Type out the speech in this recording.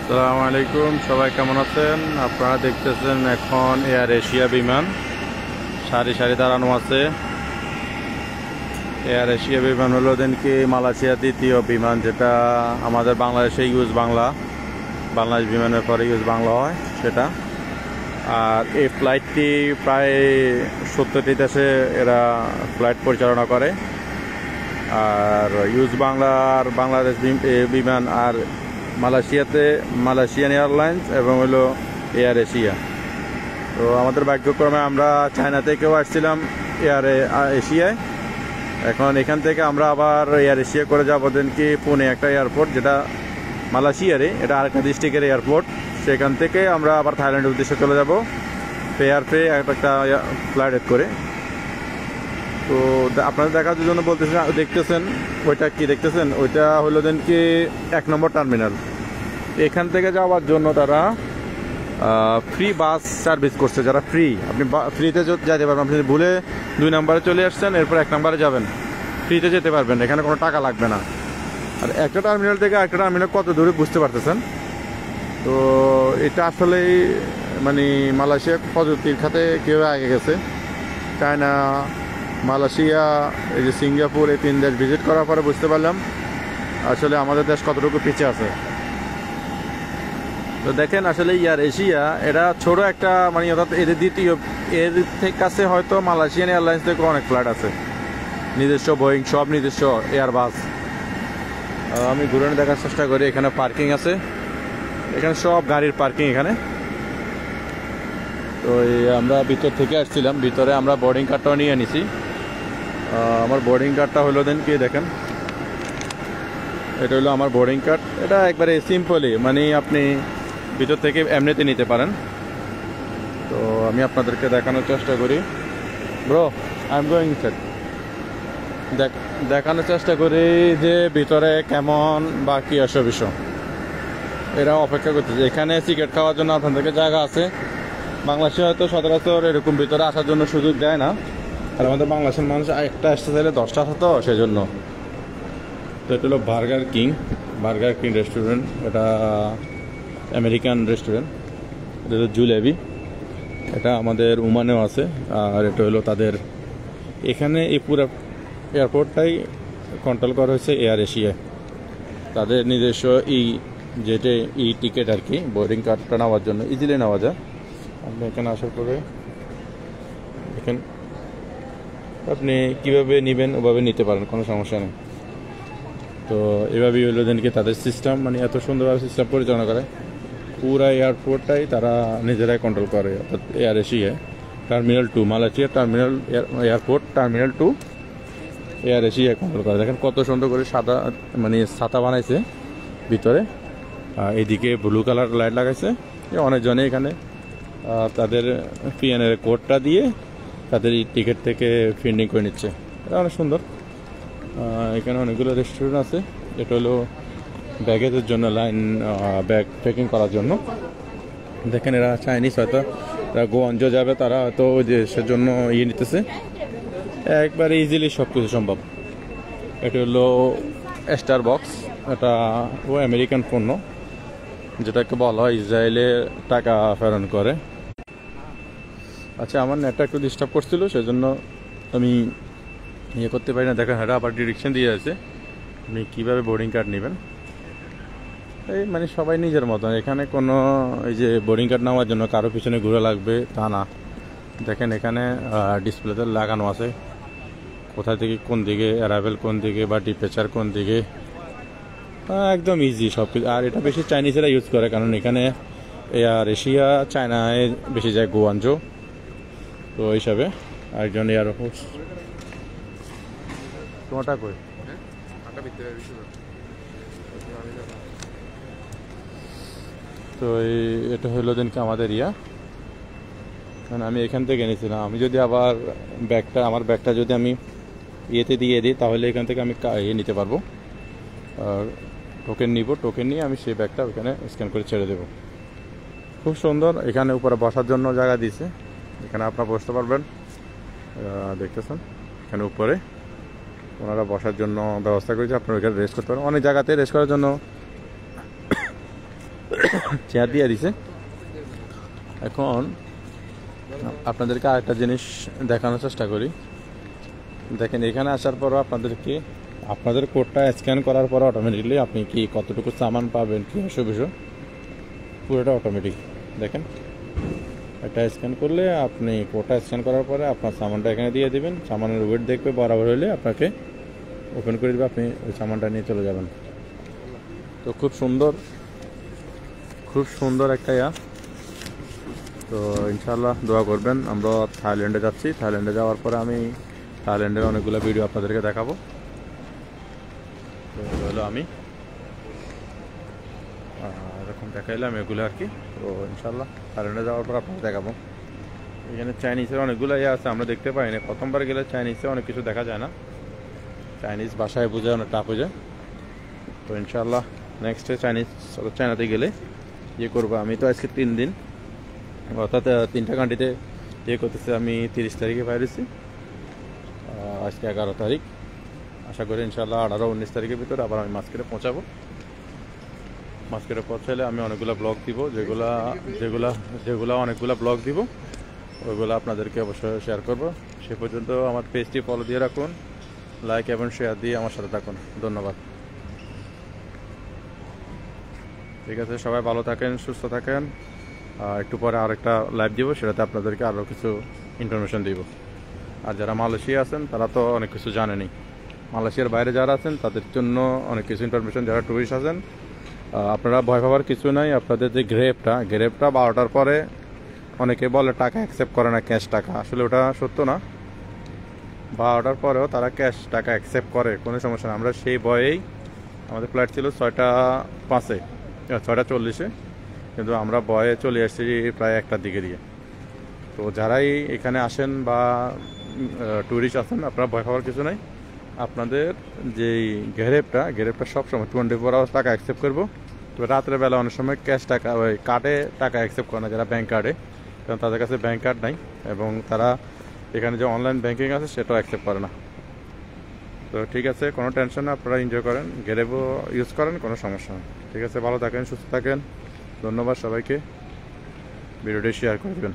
আসসালামু আলাইকুম, সবাই কেমন আছেন? আপনারা দেখতেছেন এখন এয়ার এশিয়া বিমান সারি সারি দাঁড়ানো আছে। এয়ার এশিয়া বিমান হলো কি মালয়েশিয়ার দ্বিতীয় বিমান, যেটা আমাদের বাংলাদেশে বাংলাদেশ বিমানের পরে ইউজ বাংলা হয় সেটা। আর এই ফ্লাইটটি প্রায় 70টি দেশে এরা ফ্লাইট পরিচালনা করে। আর ইউজ বাংলা আর বাংলাদেশ বিমান আর মালয়েশিয়ান এয়ারলাইন্স এবং হলো এয়ার এশিয়া। তো আমাদের ভাগ্যক্রমে আমরা চায়না থেকেও আসছিলাম এয়ার এশিয়ায়। এখন এখান থেকে আমরা আবার এয়ার এশিয়া করে যাবো কি পুনে একটা এয়ারপোর্ট, যেটা মালয়েশিয়ারই, এটা আরেকটা ডিস্ট্রিক্টের এয়ারপোর্ট। সেখান থেকে আমরা আবার থাইল্যান্ডের উদ্দেশ্যে চলে যাব পে একটা ফ্লাইট করে। তো আপনাদের দেখার জন্য দেখতেছেন ওইটা কি দেখতেছেন, ওইটা হলো কি 1 নম্বর টার্মিনাল। এখান থেকে যাওয়ার জন্য তারা ফ্রি বাস সার্ভিস করছে, যারা আপনি ফ্রিতে যেতে পারবেন। আপনি ভুলে 2 নম্বরে চলে আসছেন, এরপর 1 নম্বরে যাবেন, ফ্রিতে যেতে পারবেন, এখানে কোনো টাকা লাগবে না। আর একটা টার্মিনাল থেকে একটা টার্মিনাল কত দূরে বুঝতে পারতেছেন। তো এটা আসলেই মানে মালয়েশিয়া প্রযুক্তির খাতে কীভাবে আগে গেছে। চায়না, মালয়েশিয়া, এই যে সিঙ্গাপুর, এই 3 দেশ ভিজিট করার পরে বুঝতে পারলাম আসলে আমাদের দেশ কতটুকু পিছিয়ে আছে। তো দেখেন আসলে এয়ার এশিয়া এটা ছোট একটা মানে অর্থাৎ এদের দ্বিতীয়, এর কাছে হয়তো মালয়েশিয়ান এয়ারলাইন্স থেকে অনেক ফ্লাইট আছে, নিজস্ব বোয়িং, সব নিজস্ব এয়ারবাস। আমি ঘুরে দেখার চেষ্টা করি। এখানে পার্কিং আছে, এখানে সব গাড়ির পার্কিং এখানে। তো আমরা ভিতর থেকে আসছিলাম, ভিতরে আমরা বোর্ডিং কার্ডটাও নিয়ে নিছি। আমার বোর্ডিং কার্ডটা হলো কি দেখেন, এটা হলো আমার বোর্ডিং কার্ড। এটা একবারে সিম্পলি মানে আপনি ভিতর থেকে এমনিতে নিতে পারেন। তো আমি আপনাদেরকে দেখানোর চেষ্টা করি। Bro, I am going set. দেখানোর চেষ্টা করি যে ভিতরে কেমন বা কি বিষয়। এরা অপেক্ষা করতেছে এখানে টিকিট খাওয়ার জন্য। আপনাদেরকে জায়গা আছে, বাংলাদেশে হয়তো সচরাচর এরকম ভিতরে আসার জন্য সুযোগ দেয় না। আর আমাদের বাংলাদেশের মানুষ একটা আসতে চাইলে 10টা আসে, তো সেই জন্য। তো এটা হলো বার্গার কিং রেস্টুরেন্ট। এটা আমেরিকান রেস্টুরেন্ট। এটা হলো জুলেবি, এটা আমাদের ওমানেও আছে। আর এটা হলো তাদের এখানে এই পুরো এয়ারপোর্টটাই কন্ট্রোল করা হয়েছে এয়ার এশিয়ায়। তাদের নিজস্ব যেটা টিকিট আর কি, বোর্ডিং কার্ডটা নেওয়ার জন্য ইজিলি নেওয়া যায়। আপনি এখানে আসার পরে দেখেন আপনি কীভাবে নেবেন ওভাবে নিতে পারেন, কোনো সমস্যা নেই। তো এভাবেই হলো কি তাদের সিস্টেম, মানে এত সুন্দরভাবে সিস্টেম পরিচালনা করে। পুরা এয়ারপোর্টটাই তারা নিজেরাই কন্ট্রোল করে, অর্থাৎ air Asia terminal 2, Malaysia airport terminal 2 air Asia control করে। দেখেন কত সুন্দর করে সাদা মানে ছাতা বানাইছে ভিতরে। এইদিকে ব্লু কালার লাইট লাগাইছে। অনেকজনে এখানে তাদের পিএনএর কোডটা দিয়ে তাদের টিকিট থেকে ফিন্ডিং করে নিচ্ছে। এটা অনেক সুন্দর। এখানে অনেকগুলো রেস্টুরেন্ট আছে। এটা হলো ব্যাগেজের জন্য ব্যাগ প্যাকিং করার জন্য। দেখেন এরা চাইনিজ, হয়তো এরা গোয়াঞ্জ যাবে, তারা হয়তো ওই দেশের জন্য নিতেছে। একবারে ইজিলি সব কিছু সম্ভব। এটা হলো স্টার বক্স, এটা ও আমেরিকান পণ্য, যেটাকে বলা হয় ইসরায়েলে টাকা প্রেরণ করে। আচ্ছা, আমার নেটটা একটু ডিস্টার্ব করছিল, সেজন্য আমি করতে পারি না। দেখেন এটা আবার ডিরেকশন দিয়ে আছে আপনি কীভাবে বোর্ডিং কার্ড নেবেন। এই মানে সবাই নিজের মতন, এখানে কোনো এই যে বোর্ডিং কার্ড নেওয়ার জন্য কারো পিছনে ঘুরে লাগবে তা না। দেখেন এখানে ডিসপ্লেতে লাগানো আছে কোথা থেকে কোন দিকে অ্যারাইভেল, কোন দিকে বা ডিপেচার কোন দিকে। একদম ইজি সব কিছু। আর এটা বেশি চাইনিজেরা ইউজ করে, কারণ এখানে এয়ার এশিয়া চায়নায় বেশি যায়, গোয়াঞ্জো। তো এই হিসাবে একজন এয়ার হোস্ট তোমারটা কই তো এটা হলো কি আমাদের মানে আমি এখান থেকে নিয়েছিলাম। আমি যদি আবার আমার ব্যাগটা যদি আমি ইয়েতে দিয়ে দিই, তাহলে এখান থেকে আমি নিতে পারবো। আর টোকেন নিয়ে আমি সেই ব্যাগটা ওখানে স্ক্যান করে ছেড়ে দেবো। খুব সুন্দর। এখানে উপরে বসার জন্য জায়গা দিয়েছে, এখানে আপনারা বসতে পারবেন। দেখতেছেন এখানে উপরে ওনারা বসার জন্য ব্যবস্থা করেছে, আপনারা এখানে রেস্ট করতে পারেন। অনেক জায়গাতে রেস্ট করার জন্য চেয়ার দিয়ে দিছে। এখন আপনাদেরকে আরেকটা জিনিস দেখানোর চেষ্টা করি। দেখেন এখানে আসার পরও আপনাদের কোডটা স্ক্যান করার পর অটোমেটিকলি আপনি কি কতটুকু সামান পাবেন, কি অসুবিধা, পুরোটা অটোমেটিক। দেখেন এটা স্ক্যান করলে আপনি কোডটা স্ক্যান করার পরে আপনার সামানটা এখানে দিয়ে দিবেন, সামানের ওয়েট দেখবে, বরাবর হলে আপনাকে ওপেন করে দেবে, আপনি ওই সামানটা নিয়ে চলে যাবেন। তো খুব সুন্দর একটা তো ইনশাআল্লাহ দোয়া করবেন। আমরা থাইল্যান্ডে যাচ্ছি, থাইল্যান্ডে যাওয়ার পরে আমি থাইল্যান্ডের অনেকগুলো ভিডিও আপনাদেরকে দেখাবো। তো হলো আমি এরকম দেখাইলাম এগুলো আর কি। তো ইনশাআল্লাহ থাইল্যান্ডে যাওয়ার পর আপনাদের দেখাবো। এখানে চাইনিজের অনেকগুলো আছে, আমরা দেখতে পাই না। প্রথমবার গেলে চাইনিজে অনেক কিছু দেখা যায় না, চাইনিজ ভাষায় বোঝা অনেক টাফ হয়ে যায়। তো ইনশাআল্লাহ নেক্সটে চায়নাতে গেলে করবো। আমি তো আজকে 3 দিন, অর্থাৎ 3টা কান্ট্রিতে করতেছি। আমি 30 তারিখে বাইরেছি, আজকে 11 তারিখ। আশা করি ইনশাআল্লাহ 18-19 তারিখের ভিতরে আবার আমি মাস্কেটে পৌঁছাবো। মাস্কেটে পৌঁছালে আমি অনেকগুলো ব্লগ দিব, যেগুলো অনেকগুলো ব্লগ দিব, ওইগুলো আপনাদেরকে অবশ্যই শেয়ার করব। সে পর্যন্ত আমার পেজটি ফলো দিয়ে রাখুন, লাইক এবং শেয়ার দিয়ে আমার সাথে থাকুন। ধন্যবাদ। ঠিক আছে, সবাই ভালো থাকেন, সুস্থ থাকেন। একটু পরে আরেকটা লাইভ দিব, সেটাতে আপনাদেরকে আরও কিছু ইনফরমেশন দিব। আর যারা মালয়েশিয়া আছেন তারা তো অনেক কিছু জানেনি, মালয়েশিয়ার বাইরে যারা আছেন তাদের জন্য অনেক কিছু ইনফরমেশন। যারা টুরিস্ট আছেন আপনারা ভয় পাওয়ার কিছু নাই। আপনাদের যে গ্রেপটা 12টার পরে অনেকে বলে টাকা অ্যাকসেপ্ট করে না, ক্যাশ টাকা, আসলে ওটা সত্য না। 12টার পরেও তারা ক্যাশ টাকা অ্যাকসেপ্ট করে, কোনো সমস্যা না। আমরা সেই ভয়েই, আমাদের ফ্লাইট ছিল 6:05-এ, 6:40-এ, কিন্তু আমরা ভয়ে চলে আসছি প্রায় 1টার দিকে দিয়ে। তো যারাই এখানে আসেন বা ট্যুরিস্ট আছেন, আপনারা ভয় পাওয়ার কিছু নাই। আপনাদের যেই গ্রেপটা সবসময় 24 আওয়ার্স টাকা অ্যাকসেপ্ট করবো। তো রাতের বেলা অনেক সময় ক্যাশ টাকা, ওই কার্ডে টাকা অ্যাকসেপ্ট করে না, যারা ব্যাঙ্ক কার্ডে, কারণ তাদের কাছে ব্যাঙ্ক কার্ড নাই, এবং তারা এখানে যে অনলাইন ব্যাঙ্কিং আছে সেটাও অ্যাকসেপ্ট করে না। তো ঠিক আছে, কোনো টেনশন না, আপনারা এনজয় করেন, গ্রেপও ইউজ করেন, কোনো সমস্যা নেই। ঠিক আছে, ভালো থাকেন, সুস্থ থাকেন। ধন্যবাদ সবাইকে, ভিডিওটি শেয়ার করে দেবেন।